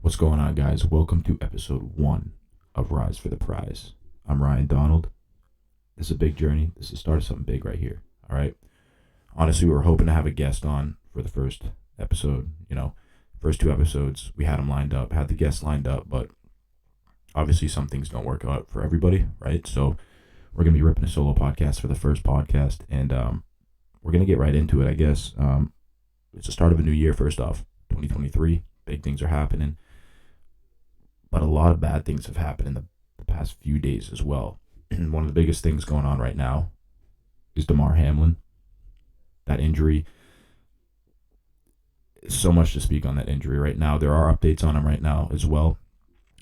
What's going on, guys? Welcome to episode 1 of Rise for the Prize. I'm Ryan Donald. This is a big journey. This is the start of something big right here. All right. Honestly, we were hoping to have a guest on for the first episode. First 2 episodes, we had them lined up, had the guests lined up, but obviously some things don't work out for everybody, right? So we're going to be ripping a solo podcast for the first podcast, and we're going to get right into it, I guess. It's the start of a new year, first off, 2023. Big things are happening. But a lot of bad things have happened in the past few days as well. And one of the biggest things going on right now is Damar Hamlin. That injury, so much to speak on that injury right now. There are updates on him right now as well,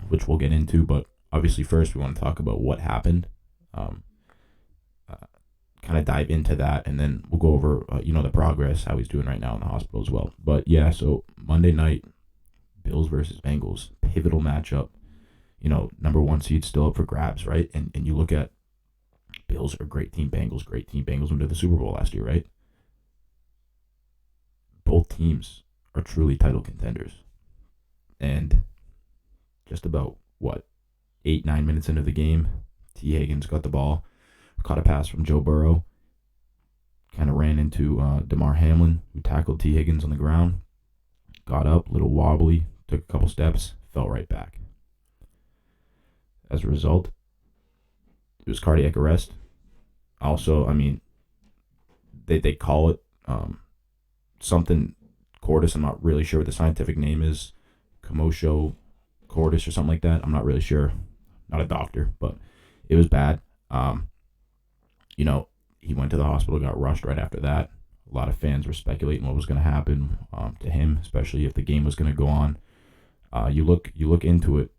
which we'll get into. But obviously first we want to talk about what happened. Kind of dive into that, and then we'll go over, the progress, how he's doing right now in the hospital as well. But yeah, so Monday night, Bills versus Bengals, pivotal matchup. Number 1 seed still up for grabs, right? And you look at Bills are a great team, Bengals great team. Bengals went to the Super Bowl last year, right? Both teams are truly title contenders. And just about 8-9 minutes into the game, T. Higgins got the ball, caught a pass from Joe Burrow, kind of ran into Damar Hamlin, who tackled T. Higgins on the ground, got up, a little wobbly, took a couple steps, fell right back. As a result, it was cardiac arrest. Also, they call it something cordis. I'm not really sure what the scientific name is. Commotio cordis or something like that. I'm not really sure. Not a doctor, but it was bad. He went to the hospital, got rushed right after that. A lot of fans were speculating what was going to happen to him, especially if the game was going to go on. You look into it.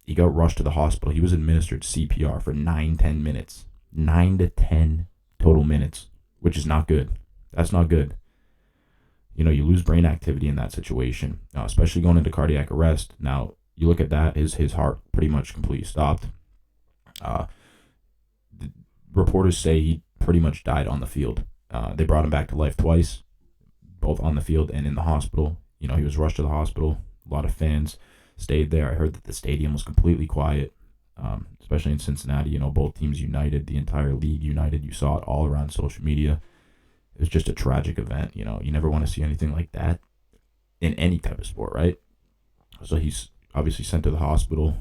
He got rushed to the hospital. He was administered CPR for 9-10 minutes. 9 to 10 total minutes, which is not good. That's not good. You lose brain activity in that situation, especially going into cardiac arrest. Now, you look at that, his heart pretty much completely stopped. The reporters say he pretty much died on the field. They brought him back to life twice, both on the field and in the hospital. He was rushed to the hospital. A lot of fans stayed there. I heard that the stadium was completely quiet, especially in Cincinnati. Both teams united, the entire league united. You saw it all around social media. It was just a tragic event. You never want to see anything like that in any type of sport, right? So he's obviously sent to the hospital,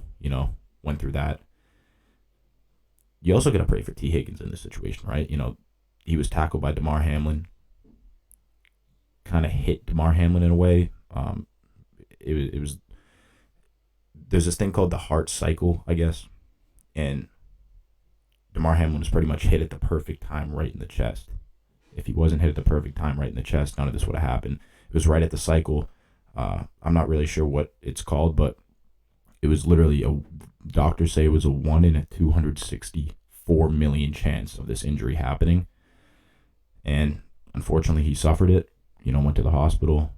went through that. You also got to pray for T. Higgins in this situation, right? He was tackled by Damar Hamlin, kind of hit Damar Hamlin in a way. It was there's this thing called the heart cycle, I guess, and Damar Hamlin was pretty much hit at the perfect time right in the chest. If he wasn't hit at the perfect time right in the chest, none of this would have happened. It was right at the cycle. I'm not really sure what it's called, but it was literally doctors say it was a 1 in a 264 million chance of this injury happening. And unfortunately, he suffered it, went to the hospital,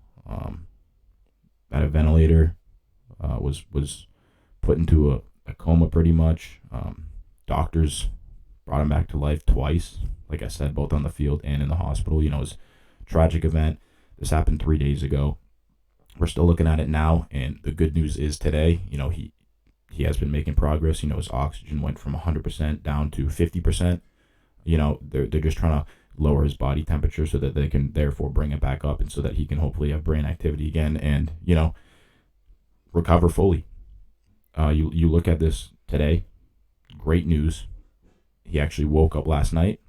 had a ventilator, was put into a coma pretty much. Doctors brought him back to life twice, like I said, both on the field and in the hospital. It was a tragic event. This happened 3 days ago. We're still looking at it now, and the good news is today, he has been making progress. His oxygen went from 100% down to 50%. They're just trying to lower his body temperature so that they can therefore bring it back up, and so that he can hopefully have brain activity again and, recover fully. You look at this today, great news. He actually woke up last night.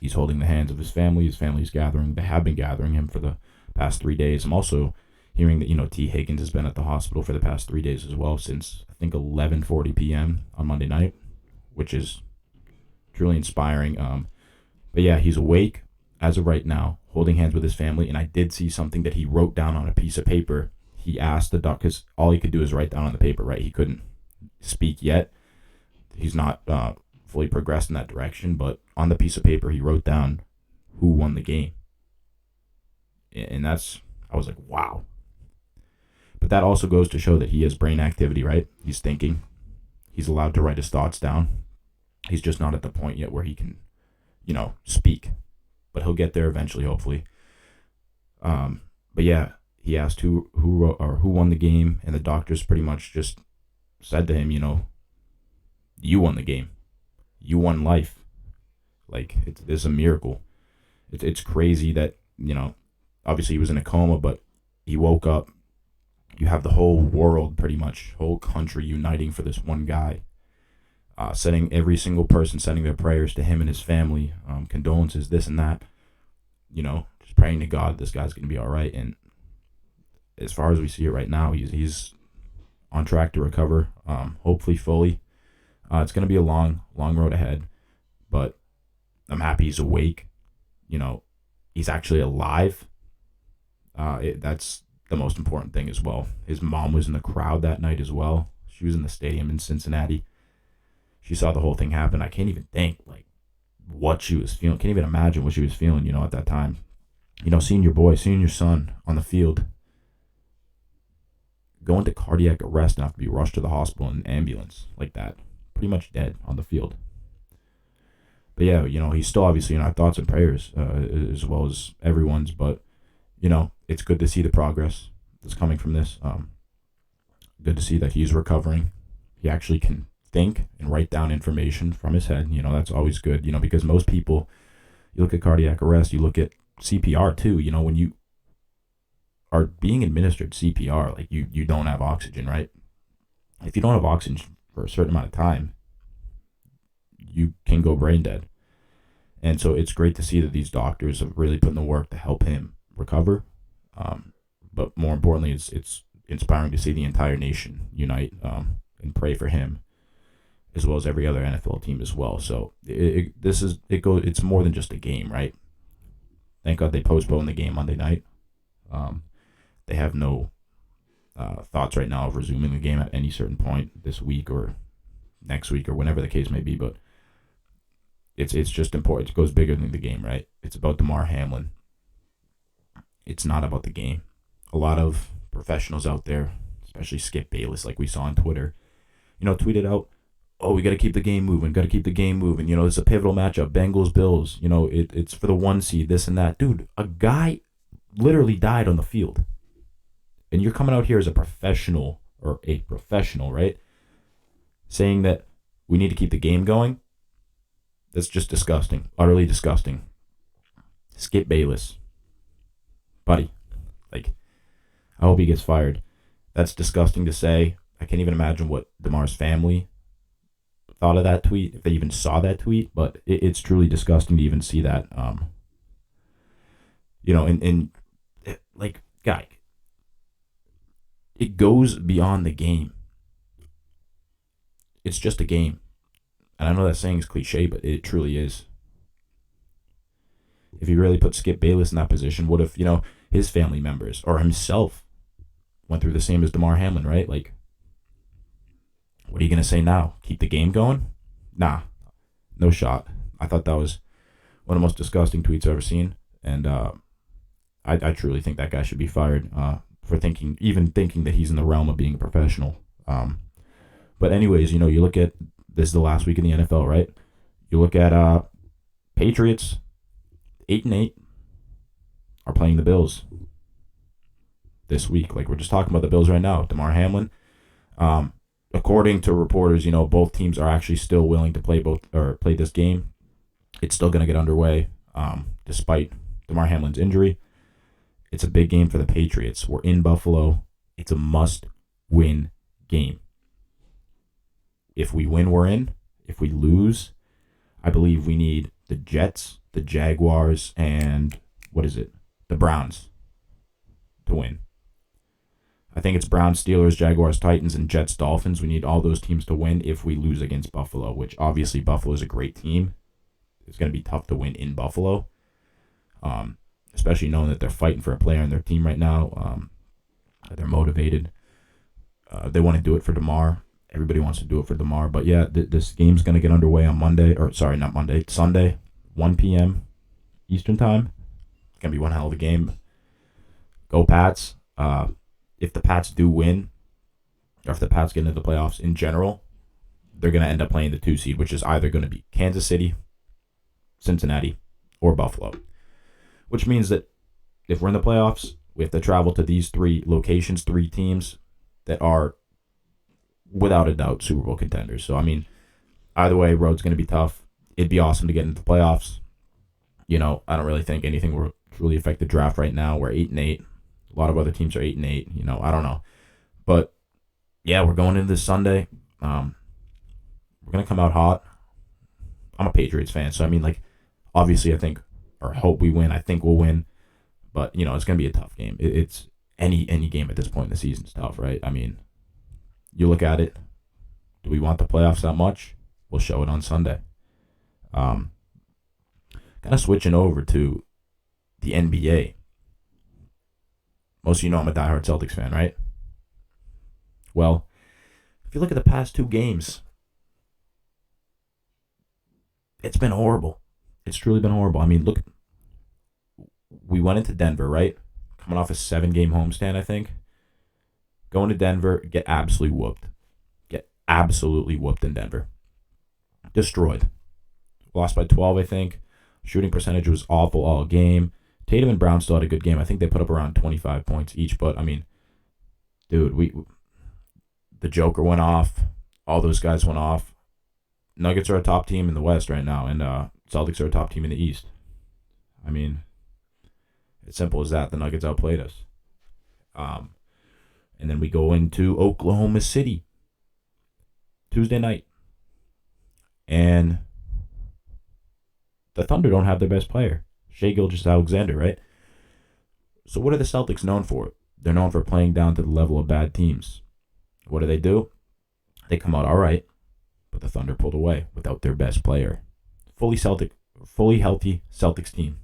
He's holding the hands of his family. His family's gathering. They have been gathering him for the past 3 days. I'm also hearing that, T. Higgins has been at the hospital for the past 3 days as well, since I think 11:40 p.m. on Monday night, which is truly inspiring. But yeah, he's awake as of right now, holding hands with his family. And I did see something that he wrote down on a piece of paper. He asked the doctor, because all he could do is write down on the paper, right? He couldn't speak yet. He's not fully progressed in that direction. But on the piece of paper, he wrote down who won the game. And I was like, wow. But that also goes to show that he has brain activity, right? He's thinking. He's allowed to write his thoughts down. He's just not at the point yet where he can, speak. But he'll get there eventually, hopefully. But yeah, he asked who won the game, and the doctors pretty much just said to him, you won the game, you won life. Like it's a miracle. It's crazy that obviously he was in a coma, but he woke up. You have the whole world, pretty much, whole country uniting for this one guy. Sending every single person, sending their prayers to him and his family, condolences, this and that. Just praying to God this guy's going to be all right. And as far as we see it right now, he's on track to recover, hopefully fully. It's going to be a long road ahead, but I'm happy he's awake. He's actually alive. That's the most important thing as well. His mom was in the crowd that night as well. She was in the stadium in Cincinnati. She saw the whole thing happen. I can't even think what she was feeling. Can't even imagine what she was feeling, at that time. Seeing your son on the field, go into cardiac arrest and have to be rushed to the hospital in an ambulance like that. Pretty much dead on the field. But yeah, he's still obviously in our thoughts and prayers, as well as everyone's. But, it's good to see the progress that's coming from this. Good to see that he's recovering. He actually can think and write down information from his head. That's always good, because most people, you look at cardiac arrest, you look at CPR too. When you are being administered CPR, like you don't have oxygen, right? If you don't have oxygen for a certain amount of time, you can go brain dead. And so it's great to see that these doctors have really put in the work to help him recover. But more importantly, it's inspiring to see the entire nation unite and pray for him, as well as every other NFL team as well. So it's more than just a game, right? Thank God they postponed the game Monday night. They have no thoughts right now of resuming the game at any certain point this week or next week or whenever the case may be. But it's just important. It goes bigger than the game, right? It's about Damar Hamlin. It's not about the game. A lot of professionals out there, especially Skip Bayless, like we saw on Twitter, tweeted out, "Oh, we got to keep the game moving. Got to keep the game moving. It's a pivotal matchup. Bengals, Bills. It's for the 1 seed. This and that." Dude, a guy literally died on the field, and you're coming out here as a professional, right? Saying that we need to keep the game going. That's just disgusting. Utterly disgusting. Skip Bayless, buddy. I hope he gets fired. That's disgusting to say. I can't even imagine what Damar's family thought of that tweet, if they even saw that tweet, but it's truly disgusting to even see that. Guy, it goes beyond the game. It's just a game. And I know that saying is cliche, but it truly is. If you really put Skip Bayless in that position, what if, his family members or himself went through the same as Damar Hamlin, right? What are you going to say now? Keep the game going? Nah, no shot. I thought that was one of the most disgusting tweets I've ever seen. And I truly think that guy should be fired for thinking that he's in the realm of being a professional. But anyways, you look at, this is the last week in the NFL, right? You look at Patriots, 8-8, are playing the Bills this week. We're just talking about the Bills right now. Damar Hamlin. According to reporters, both teams are actually still willing to play this game. It's still going to get underway, despite Damar Hamlin's injury. It's a big game for the Patriots. We're in Buffalo. It's a must-win game. If we win, we're in. If we lose, I believe we need the Jets, the Jaguars, and the Browns to win. I think it's Browns, Steelers, Jaguars, Titans, and Jets, Dolphins. We need all those teams to win if we lose against Buffalo, which obviously Buffalo is a great team. It's going to be tough to win in Buffalo, especially knowing that they're fighting for a player on their team right now. They're motivated. They want to do it for Damar. Everybody wants to do it for Damar. But yeah, this game's going to get underway on Sunday, 1 p.m. Eastern Time. It's going to be one hell of a game. Go Pats. If the Pats do win, or if the Pats get into the playoffs in general, they're going to end up playing the 2 seed, which is either going to be Kansas City, Cincinnati, or Buffalo. Which means that if we're in the playoffs, We have to travel to these 3 locations, 3 teams that are, without a doubt, Super Bowl contenders. So, I mean, either way, road's going to be tough. It'd be awesome to get into the playoffs. I don't really think anything will truly affect the draft right now. We're 8-8. A lot of other teams are 8-8. I don't know. But, yeah, we're going into this Sunday. We're going to come out hot. I'm a Patriots fan, so, I mean, obviously I think, or hope we win. I think we'll win. But, it's going to be a tough game. It's any game at this point in the season is tough, right? I mean, you look at it. Do we want the playoffs that much? We'll show it on Sunday. Kind of switching over to the NBA. Most of you know I'm a diehard Celtics fan, right? Well, if you look at the past 2 games, it's been horrible. It's truly been horrible. I mean, look, we went into Denver, right? Coming off a 7-game homestand, I think. Going to Denver, get absolutely whooped. Get absolutely whooped in Denver. Destroyed. Lost by 12, I think. Shooting percentage was awful all game. Tatum and Brown still had a good game. I think they put up around 25 points each. But, I mean, dude, the Joker went off. All those guys went off. Nuggets are a top team in the West right now. And Celtics are a top team in the East. I mean, it's simple as that. The Nuggets outplayed us. And then we go into Oklahoma City Tuesday night. And the Thunder don't have their best player, Shai Gilgeous-Alexander, right? So what are the Celtics known for? They're known for playing down to the level of bad teams. What do? They come out all right, but the Thunder pulled away without their best player. Fully healthy Celtics team.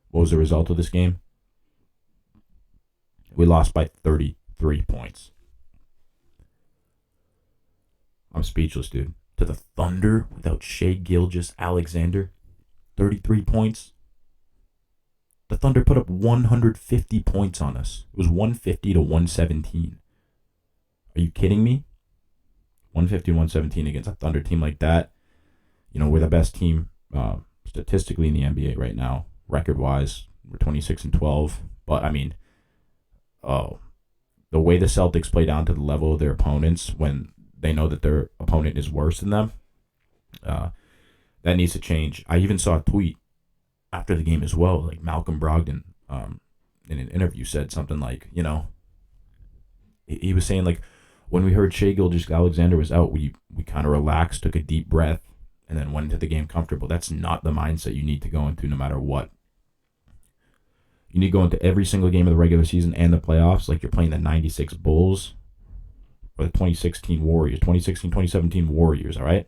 What was the result of this game? We lost by 33 points. I'm speechless, dude. To the Thunder without Shai Gilgeous-Alexander. 33 points. The Thunder put up 150 points on us. It was 150 to 117. Are you kidding me? 150 to 117 against a Thunder team like that. We're the best team statistically in the NBA right now. Record-wise, we're 26-12. But, I mean, the way the Celtics play down to the level of their opponents when they know that their opponent is worse than them, that needs to change. I even saw a tweet after the game as well. Like Malcolm Brogdon, in an interview, said something like, he was saying, like, when we heard Shai Gilgeous-Alexander was out, we kind of relaxed, took a deep breath, and then went into the game comfortable. That's not the mindset you need to go into no matter what. You need to go into every single game of the regular season and the playoffs like you're playing the 96 Bulls or the 2016 Warriors, 2016-2017 Warriors, all right?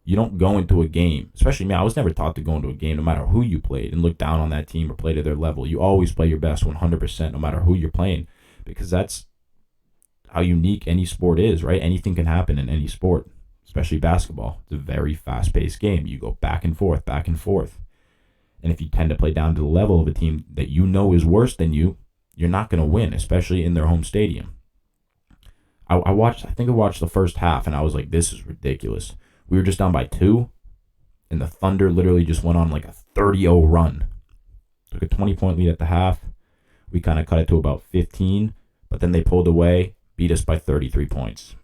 You don't go into a game, especially me, I was never taught to go into a game no matter who you played and look down on that team or play to their level. You always play your best 100% no matter who you're playing, because that's how unique any sport is, right? Anything can happen in any sport, especially basketball. It's a very fast-paced game. You go back and forth, back and forth. And if you tend to play down to the level of a team that you know is worse than you, you're not going to win, especially in their home stadium. I think I watched the first half, and I was like, this is ridiculous. We were just down by 2, and the Thunder literally just went on like a 30-0 run. Took a 20-point lead at the half. We kind of cut it to about 15, but then they pulled away, beat us by 33 points.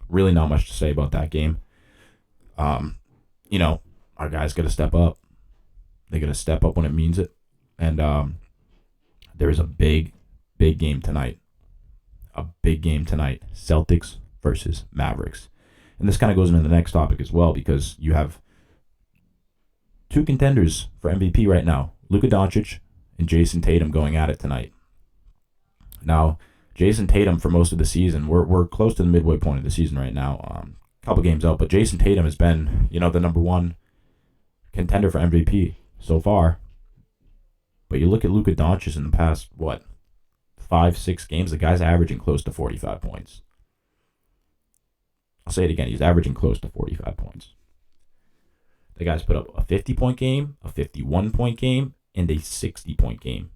Really not much to say about that game. Our guys got to step up. They got to step up when it means it. And there is a big game tonight. A big game tonight. Celtics versus Mavericks. And this kind of goes into the next topic as well, because you have 2 contenders for MVP right now. Luka Doncic and Jayson Tatum going at it tonight. Now, Jayson Tatum for most of the season, we're close to the midway point of the season right now. A couple games out, but Jayson Tatum has been, the number 1 contender for MVP so far. But you look at Luka Doncic in the past, 5-6 games, the guy's averaging close to 45 points. I'll say it again, he's averaging close to 45 points. The guy's put up a 50-point game, a 51-point game, and a 60-point game.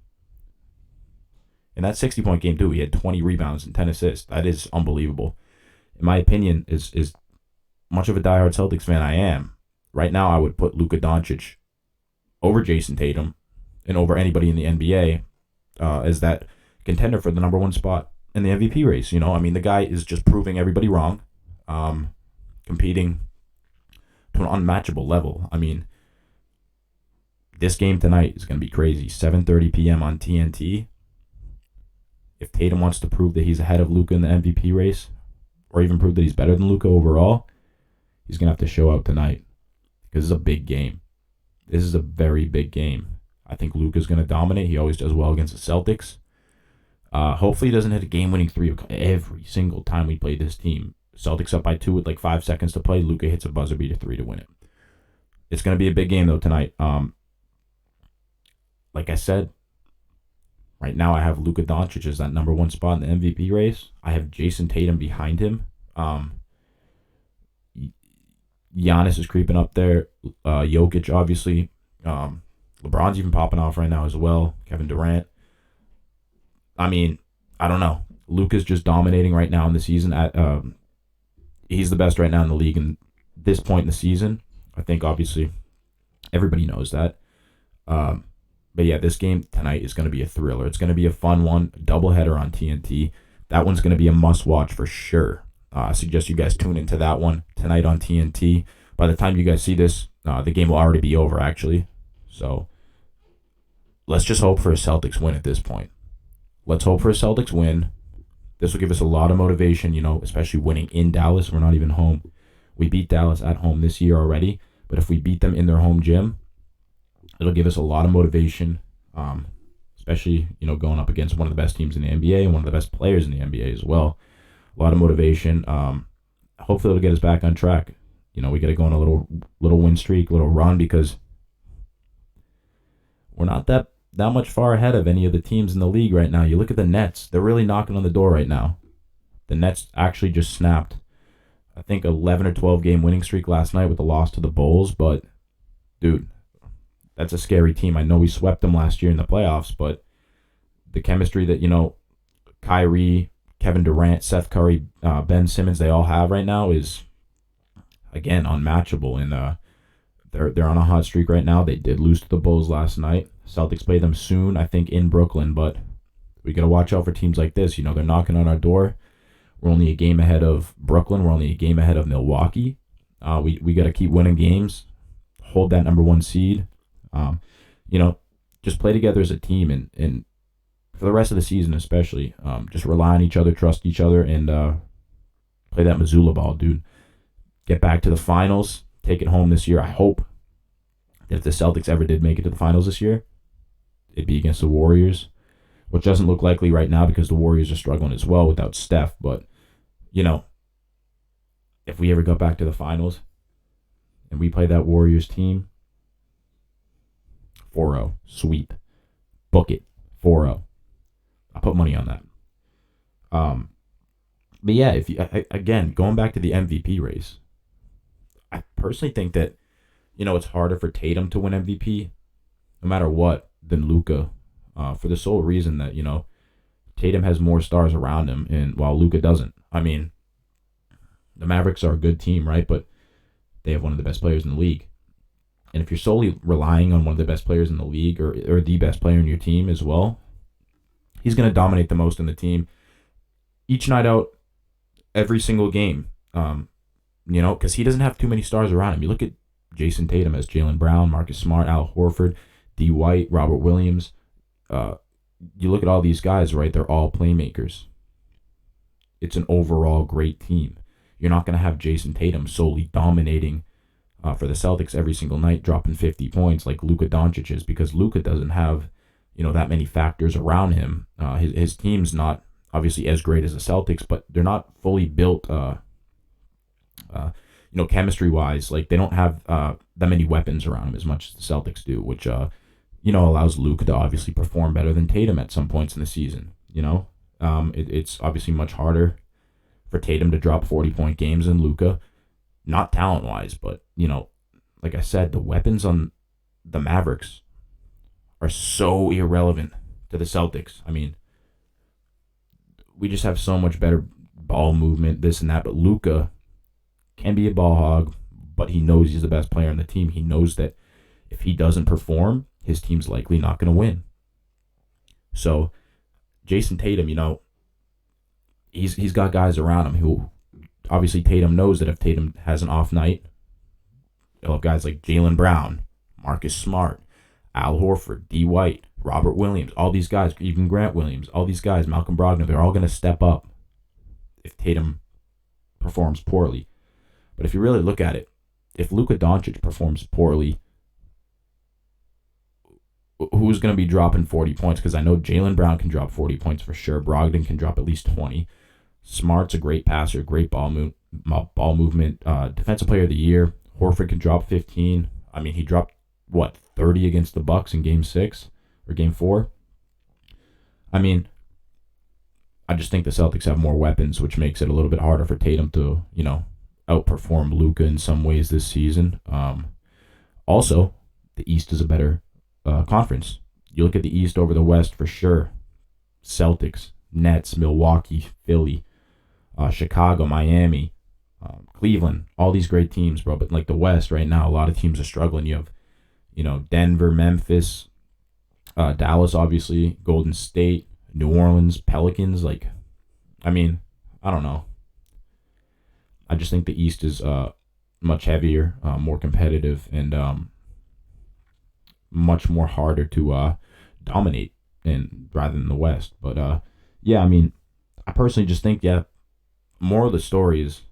In that 60-point game, too, he had 20 rebounds and 10 assists. That is unbelievable. In my opinion, as much of a diehard Celtics fan I am, right now I would put Luka Doncic over Jayson Tatum, and over anybody in the NBA as that contender for the number one spot in the MVP race. I mean, the guy is just proving everybody wrong, competing to an unmatchable level. I mean, this game tonight is going to be crazy. 7:30 p.m. on TNT. If Tatum wants to prove that he's ahead of Luka in the MVP race, or even prove that he's better than Luka overall, he's going to have to show out tonight, because it's a big game. This is a very big game. I think Luka's going to dominate. He always does well against the Celtics. Hopefully he doesn't hit a game-winning three every single time we play this team. Celtics up by 2 with like 5 seconds to play. Luka hits a buzzer beater 3 to win it. It's going to be a big game, though, tonight. Like I said, right now I have Luka Doncic as that number one spot in the MVP race. I have Jayson Tatum behind him. Giannis is creeping up there. Jokic, obviously. LeBron's even popping off right now as well. Kevin Durant. I mean, I don't know. Luka's just dominating right now in the season. He's the best right now in the league. And this point in the season, I think obviously everybody knows that. But yeah, this game tonight is going to be a thriller. It's going to be a fun one, a doubleheader on TNT. That one's going to be a must-watch for sure. I suggest you guys tune into that one tonight on TNT. By the time you guys see this, the game will already be over, actually. So let's just hope for a Celtics win at this point. Let's hope for a Celtics win. This will give us a lot of motivation, especially winning in Dallas. We're not even home. We beat Dallas at home this year already, but if we beat them in their home gym, it'll give us a lot of motivation, especially, going up against one of the best teams in the NBA and one of the best players in the NBA as well. A lot of motivation. Hopefully it'll get us back on track. We got to go on a little win streak, little run, because we're not that much far ahead of any of the teams in the league right now. You look at the Nets. They're really knocking on the door right now. The Nets actually just snapped, I think, 11 or 12 game winning streak last night with the loss to the Bulls. But, dude, that's a scary team. I know we swept them last year in the playoffs, but the chemistry that, Kyrie, Kevin Durant, Seth Curry, Ben Simmons, they all have right now is, again, unmatchable. And they're on a hot streak right now. They did lose to the Bulls last night. Celtics play them soon, I think, in Brooklyn. But we got to watch out for teams like this. They're knocking on our door. We're only a game ahead of Brooklyn. We're only a game ahead of Milwaukee. We got to keep winning games, hold that number one seed. Just play together as a team, and for the rest of the season especially, just rely on each other, trust each other, and play that Missoula ball, dude. Get back to the finals, take it home this year. I hope that if the Celtics ever did make it to the finals this year, it'd be against the Warriors, which doesn't look likely right now because the Warriors are struggling as well without Steph. But, if we ever got back to the finals and we play that Warriors team, 4-0, sweep, book it, 4-0. I put money on that. But yeah, again, going back to the MVP race, I personally think that, it's harder for Tatum to win MVP, no matter what, than Luka, for the sole reason that, Tatum has more stars around him, and while Luka doesn't. I mean, the Mavericks are a good team, right? But they have one of the best players in the league. And if you're solely relying on one of the best players in the league, or the best player in your team as well, he's going to dominate the most in the team each night out, every single game. Because he doesn't have too many stars around him. You look at Jayson Tatum as Jaylen Brown, Marcus Smart, Al Horford, D. White, Robert Williams. You look at all these guys, right? They're all playmakers. It's an overall great team. You're not going to have Jayson Tatum solely dominating for the Celtics every single night, dropping 50 points like Luka Doncic is, because Luka doesn't have, that many factors around him. His team's not obviously as great as the Celtics, but they're not fully built, chemistry-wise. Like, they don't have that many weapons around him as much as the Celtics do, which, allows Luka to obviously perform better than Tatum at some points in the season, It's obviously much harder for Tatum to drop 40-point games than Luka. Not talent-wise, but, like I said, the weapons on the Mavericks are so irrelevant to the Celtics. I mean, we just have so much better ball movement, this and that. But Luka can be a ball hog, but he knows he's the best player on the team. He knows that if he doesn't perform, his team's likely not going to win. So Jayson Tatum, he's got guys around him who, obviously Tatum knows that if Tatum has an off night, you'll have guys like Jaylen Brown, Marcus Smart, Al Horford, D. White, Robert Williams, all these guys, even Grant Williams, all these guys, Malcolm Brogdon, they're all going to step up if Tatum performs poorly. But if you really look at it, if Luka Doncic performs poorly, who's going to be dropping 40 points? Because I know Jaylen Brown can drop 40 points for sure. Brogdon can drop at least 20. Smart's a great passer, great ball movement. Defensive player of the year. Horford can drop 15. I mean, he dropped, 30 against the Bucks in Game 6 or Game 4? I mean, I just think the Celtics have more weapons, which makes it a little bit harder for Tatum to, outperform Luka in some ways this season. Also, the East is a better conference. You look at the East over the West for sure. Celtics, Nets, Milwaukee, Philly, Chicago, Miami, Cleveland, all these great teams, bro. But like the West right now, a lot of teams are struggling. You have, Denver, Memphis, Dallas, obviously, Golden State, New Orleans, Pelicans. I don't know. I just think the East is much heavier, more competitive, and much more harder to dominate rather than the West. But I personally just think, more of the story is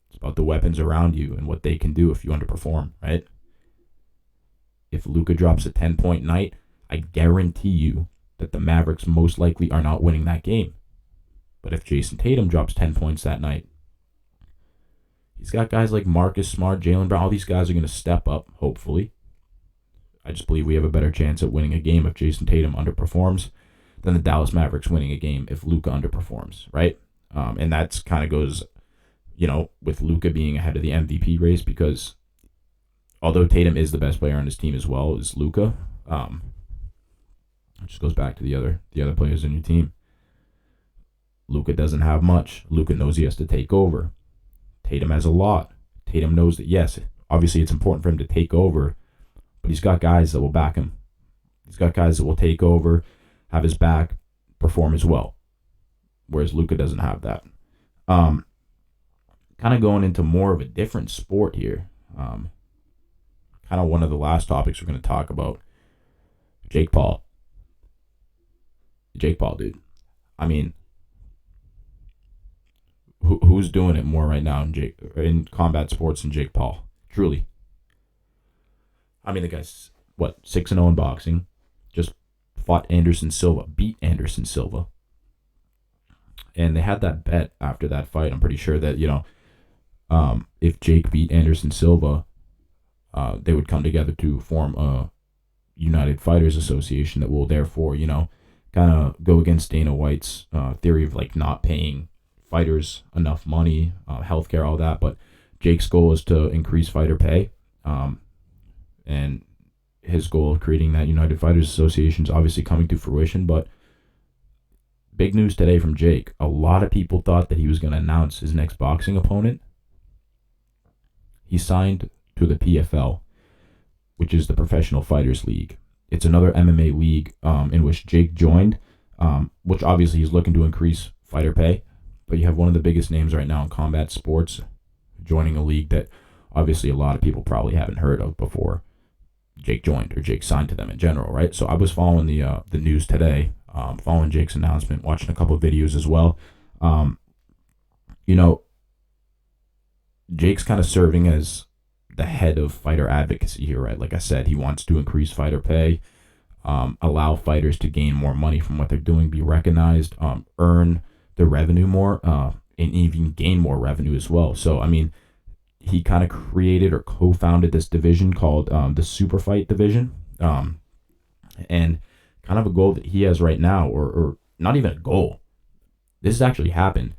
it's about the weapons around you and what they can do if you underperform, right? If Luka drops a 10-point night, I guarantee you that the Mavericks most likely are not winning that game. But if Jayson Tatum drops 10 points that night, he's got guys like Marcus Smart, Jaylen Brown. All these guys are going to step up, hopefully. I just believe we have a better chance at winning a game if Jayson Tatum underperforms than the Dallas Mavericks winning a game if Luka underperforms, right? And that's kind of goes, with Luka being ahead of the MVP race, because although Tatum is the best player on his team as well as Luka, it just goes back to the other players in your team. Luka doesn't have much. Luka knows he has to take over. Tatum has a lot. Tatum knows that, yes, obviously it's important for him to take over, but he's got guys that will back him. He's got guys that will take over, have his back, perform as well. Whereas Luka doesn't have that. Kind of going into more of a different sport here. Kind of one of the last topics we're going to talk about. Jake Paul. Dude. I mean, who's doing it more right now in combat sports than Jake Paul? Truly. I mean, the guy's, 6-0 in boxing. Just beat Anderson Silva. And they had that bet after that fight. I'm pretty sure that, if Jake beat Anderson Silva, they would come together to form a United Fighters Association that will therefore, kind of go against Dana White's theory of not paying fighters enough money, healthcare, all that. But Jake's goal is to increase fighter pay, and his goal of creating that United Fighters Association is obviously coming to fruition. But big news today from Jake. A lot of people thought that he was going to announce his next boxing opponent. He signed to the PFL, which is the Professional Fighters League. It's another MMA league in which Jake joined, which obviously he's looking to increase fighter pay. But you have one of the biggest names right now in combat sports joining a league that obviously a lot of people probably haven't heard of before Jake joined or Jake signed to them in general, right? So I was following the news today, following Jake's announcement, watching a couple of videos as well. Jake's kind of serving as the head of fighter advocacy here, right? Like I said, he wants to increase fighter pay, allow fighters to gain more money from what they're doing, be recognized, earn the revenue more, and even gain more revenue as well. So, I mean, he kind of created or co-founded this division called the Super Fight division, and kind of a goal that he has right now, or not even a goal. This has actually happened.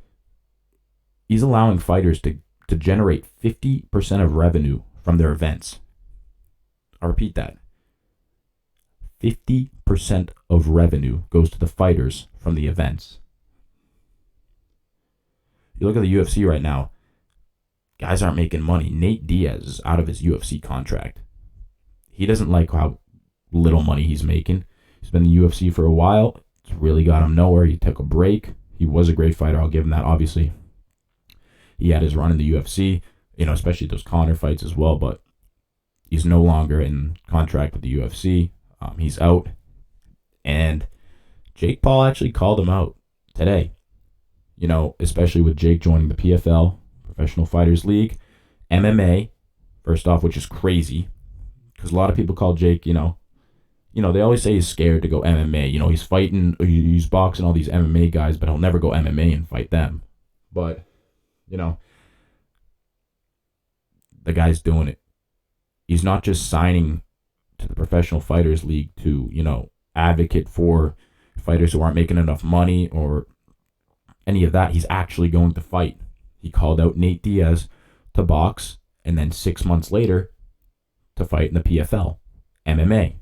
He's allowing fighters to generate 50% of revenue from their events. I'll repeat that. 50% of revenue goes to the fighters from the events. You look at the UFC right now, guys aren't making money. Nate Diaz is out of his UFC contract. He doesn't like how little money he's making. He's been in the UFC for a while. It's really got him nowhere. He took a break. He was a great fighter. I'll give him that. Obviously, he had his run in the UFC, especially those Conor fights as well, but he's no longer in contract with the UFC. He's out. And Jake Paul actually called him out today. Especially with Jake joining the PFL, Professional Fighters League, MMA, first off, which is crazy, because a lot of people call Jake, they always say he's scared to go MMA. He's fighting, he's boxing all these MMA guys, but he'll never go MMA and fight them. But, the guy's doing it. He's not just signing to the Professional Fighters League to, advocate for fighters who aren't making enough money or any of that. He's actually going to fight. He called out Nate Diaz to box, and then 6 months later to fight in the PFL, MMA.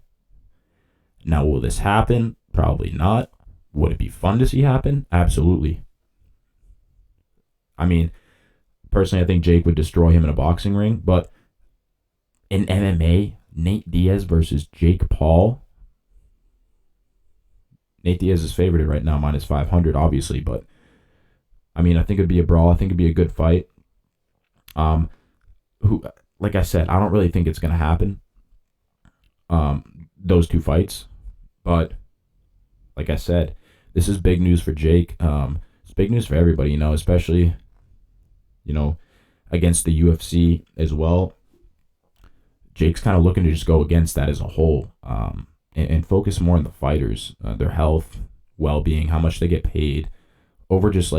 Now, will this happen? Probably not. Would it be fun to see happen? Absolutely. I mean, personally, I think Jake would destroy him in a boxing ring, but in MMA, Nate Diaz versus Jake Paul. Nate Diaz is favored right now, minus 500, obviously, but I think it'd be a brawl. I think it'd be a good fight. Like I said, I don't really think it's gonna happen. Those two fights, but like I said, this is big news for Jake. It's big news for everybody, especially against the UFC as well. Jake's kind of looking to just go against that as a whole, and focus more on the fighters, their health, well-being, how much they get paid, over just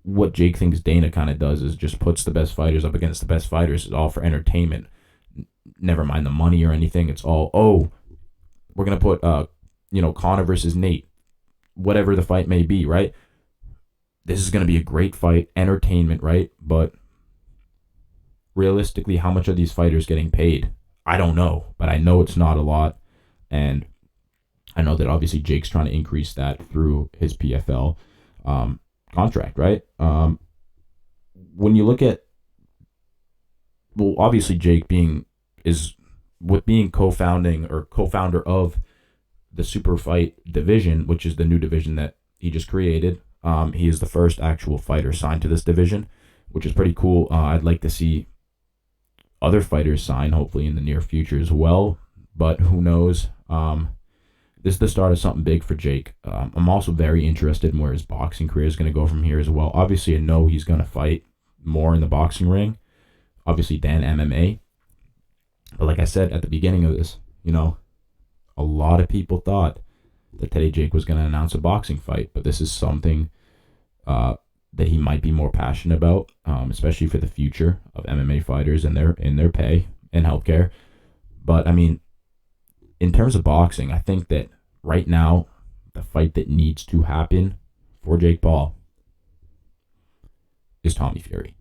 what Jake thinks Dana kind of does is just puts the best fighters up against the best fighters. It's all for entertainment. Never mind the money or anything. It's all, we're going to put, Conor versus Nate, whatever the fight may be, right? This is going to be a great fight, entertainment, right? But realistically, how much are these fighters getting paid? I don't know, but I know it's not a lot. And I know that obviously Jake's trying to increase that through his PFL contract, right? When you look at, obviously Jake being co-founder of the Super Fight division, which is the new division that he just created. He is the first actual fighter signed to this division, which is pretty cool. I'd like to see other fighters sign, hopefully in the near future as well, but who knows? This is the start of something big for Jake. I'm also very interested in where his boxing career is going to go from here as well. Obviously, I know he's going to fight more in the boxing ring, obviously, than MMA. But like I said at the beginning of this, a lot of people thought that Teddy Jake was going to announce a boxing fight, but this is something that he might be more passionate about, especially for the future of MMA fighters and their pay and healthcare. But in terms of boxing, I think that right now, the fight that needs to happen for Jake Paul is Tommy Fury.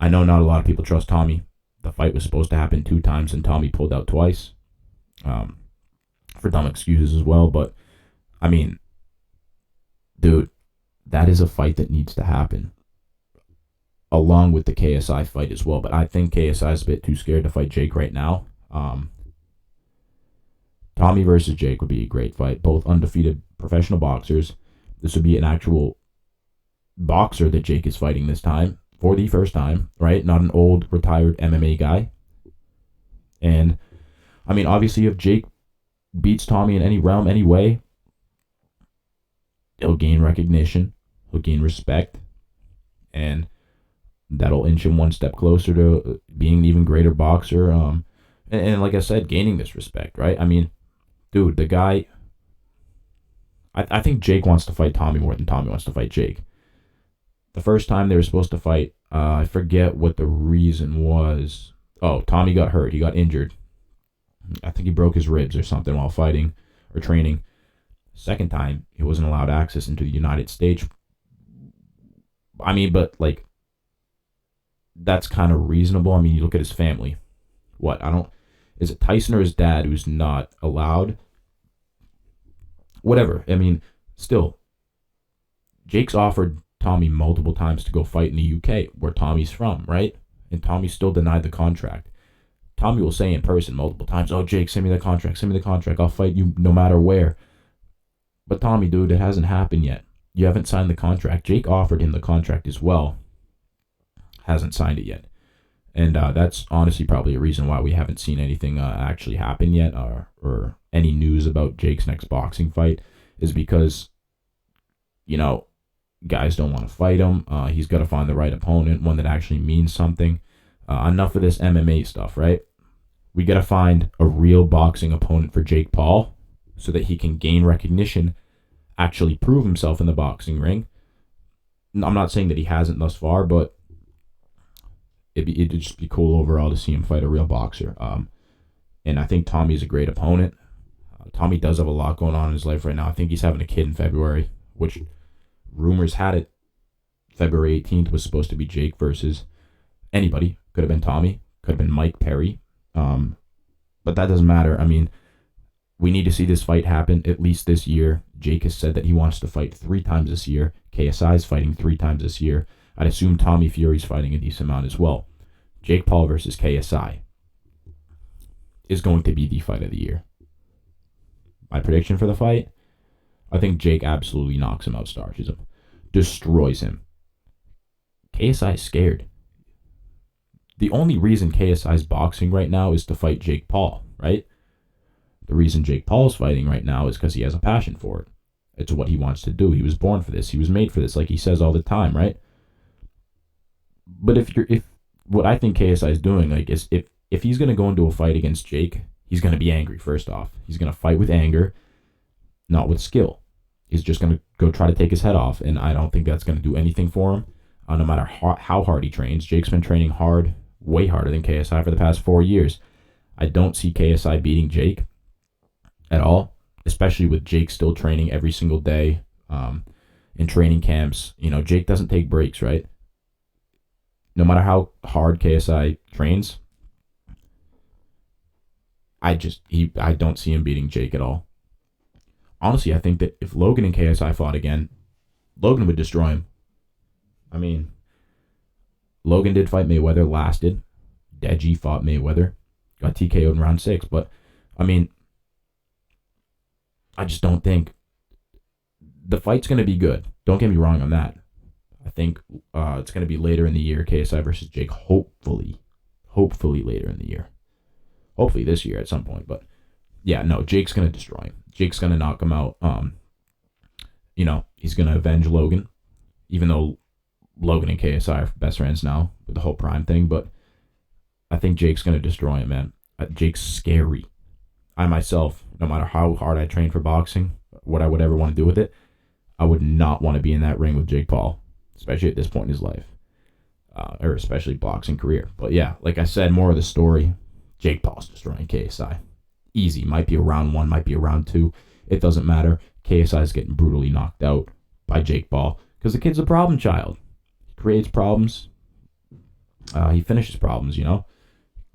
I know not a lot of people trust Tommy. The fight was supposed to happen 2 times, and Tommy pulled out twice, for dumb excuses as well. But, dude, that is a fight that needs to happen, along with the KSI fight as well. But I think KSI is a bit too scared to fight Jake right now. Tommy versus Jake would be a great fight. Both undefeated professional boxers. This would be an actual boxer that Jake is fighting this time for the first time, right? Not an old retired MMA guy. And obviously, if Jake beats Tommy in any realm, any way, he'll gain recognition, he'll gain respect, and that'll inch him one step closer to being an even greater boxer. And like I said, gaining this respect, right? Dude, the guy, I think Jake wants to fight Tommy more than Tommy wants to fight Jake. The first time they were supposed to fight, I forget what the reason was. Oh, Tommy got hurt. He got injured. I think he broke his ribs or something while fighting or training. Second time, he wasn't allowed access into the United States. But that's kind of reasonable. You look at his family. Is it Tyson or his dad who's not allowed? Whatever. Still, Jake's offered Tommy multiple times to go fight in the UK, where Tommy's from, right? And Tommy still denied the contract. Tommy will say in person multiple times, "Oh, Jake, send me the contract, I'll fight you no matter where." But Tommy, dude, it hasn't happened yet. You haven't signed the contract. Jake offered him the contract as well. Hasn't signed it yet. And that's honestly probably a reason why we haven't seen anything actually happen yet, or any news about Jake's next boxing fight, is because, guys don't want to fight him. He's got to find the right opponent, one that actually means something. Enough of this MMA stuff, right? We got to find a real boxing opponent for Jake Paul so that he can gain recognition, actually prove himself in the boxing ring. I'm not saying that he hasn't thus far, but it'd just be cool overall to see him fight a real boxer. And I think Tommy's a great opponent. Tommy does have a lot going on in his life right now. I think he's having a kid in February, which rumors had it February 18th was supposed to be Jake versus anybody. Could have been Tommy, could have been Mike Perry. But that doesn't matter. I mean, we need to see this fight happen at least this year. Jake has said that he wants to fight 3 times this year. KSI is fighting 3 times this year. I'd assume Tommy Fury's fighting a decent amount as well. Jake Paul versus KSI is going to be the fight of the year. My prediction for the fight, I think Jake absolutely knocks him out, starches him, destroys him. KSI is scared. The only reason KSI is boxing right now is to fight Jake Paul, right? The reason Jake Paul's fighting right now is because he has a passion for it. It's what he wants to do. He was born for this. He was made for this, like he says all the time, right? But if what I think KSI is doing, is if he's gonna go into a fight against Jake, he's gonna be angry. First off, he's gonna fight with anger, not with skill. He's just gonna go try to take his head off, and I don't think that's gonna do anything for him. No matter how hard he trains, Jake's been training hard, way harder than KSI for the past 4 years. I don't see KSI beating Jake at all, especially with Jake still training every single day in training camps. Jake doesn't take breaks, right? No matter how hard KSI trains, I don't see him beating Jake at all. Honestly, I think that if Logan and KSI fought again, Logan would destroy him. I mean, Logan did fight Mayweather, lasted. Deji fought Mayweather, got TKO'd in round 6. But, I mean, I just don't think the fight's going to be good. Don't get me wrong on that. I think it's going to be later in the year, KSI versus Jake, hopefully later in the year. Hopefully this year at some point. But, yeah, no, Jake's going to destroy him. Jake's going to knock him out. He's going to avenge Logan, even though Logan and KSI are best friends now with the whole Prime thing. But I think Jake's going to destroy him, man. Jake's scary. I myself, no matter how hard I train for boxing, what I would ever want to do with it, I would not want to be in that ring with Jake Paul, especially at this point in his life, or especially boxing career. But yeah, like I said, more of the story, Jake Paul's destroying KSI. Easy. Might be a round 1, might be a round 2. It doesn't matter. KSI's getting brutally knocked out by Jake Paul because the kid's a problem child. He creates problems. He finishes problems,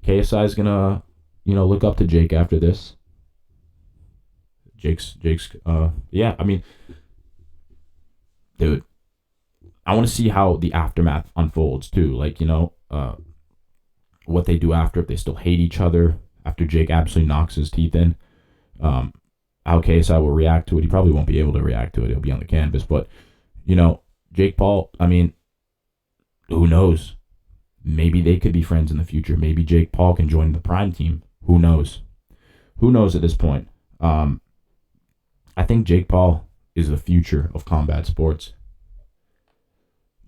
KSI's going to, look up to Jake after this. Jake's, yeah, I mean, dude, I want to see how the aftermath unfolds too. What they do after, if they still hate each other after Jake absolutely knocks his teeth in. How KSI will react to it. He probably won't be able to react to it. He'll be on the canvas. But, Jake Paul, I mean, who knows? Maybe they could be friends in the future. Maybe Jake Paul can join the Prime team. Who knows? Who knows at this point? I think Jake Paul is the future of combat sports.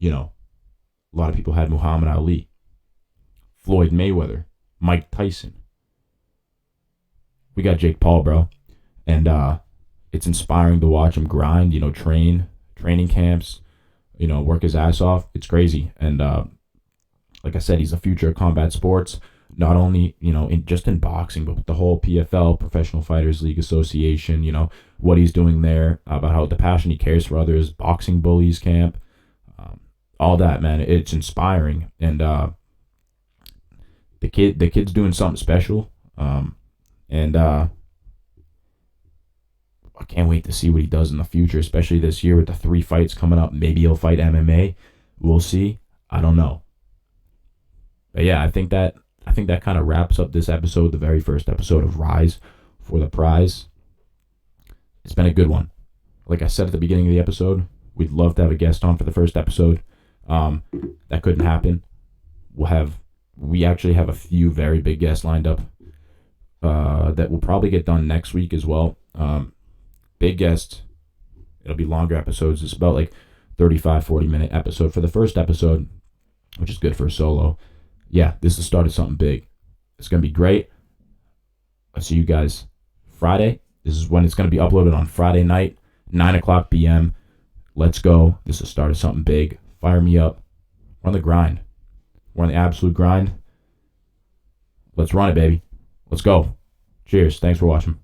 A lot of people had Muhammad Ali, Floyd Mayweather, Mike Tyson. We got Jake Paul, bro. And it's inspiring to watch him grind, training camps, work his ass off. It's crazy. And like I said, he's the future of combat sports. Not only, just in boxing, but with the whole PFL, Professional Fighters League Association, what he's doing there, about how the passion he cares for others, boxing bullies camp, all that, man. It's inspiring. And the kid's doing something special. And I can't wait to see what he does in the future, especially this year with the 3 fights coming up. Maybe he'll fight MMA. We'll see. I don't know. But yeah, I think that I think that kind of wraps up this episode, the very first episode of Rize for the Prize. It's been a good one. Like I said at the beginning of the episode, we'd love to have a guest on for the first episode. That couldn't happen. We actually have a few very big guests lined up that will probably get done next week as well. Big guests. It'll be longer episodes. It's about like 35, 40-minute episode for the first episode, which is good for a solo. Yeah, this is the start of something big. It's going to be great. I'll see you guys Friday. This is when it's going to be uploaded on Friday night, 9 o'clock p.m. Let's go. This is the start of something big. Fire me up. We're on the grind. We're on the absolute grind. Let's run it, baby. Let's go. Cheers. Thanks for watching.